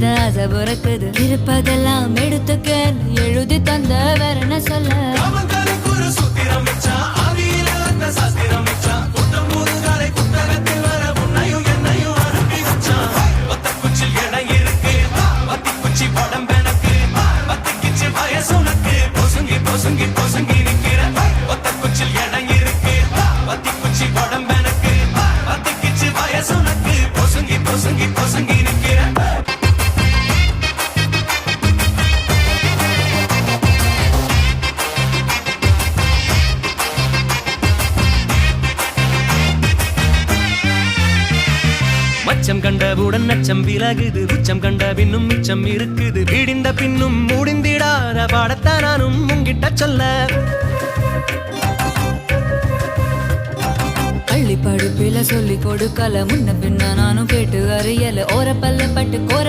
நினைத்த ஆசை பிறக்குது இருப்பதெல்லாம் எடுத்துக்க எழுதி தந்த வேற என்ன சொல்ல மச்சம் கண்டவுடன் நச்சம் விலகுது உச்சம் கண்ட பின்னும் மிச்சம் இருக்குது விடிந்த பின்னும் முடிந்திடாத பாடத்தான் நானும் உங்கிட்ட சொல்ல பள்ளி படிப்பில சொல்லி கொடுக்கல முன்ன பின்ன நானும் கேட்டு அறியல ஓர பல்ல பட்டு கோர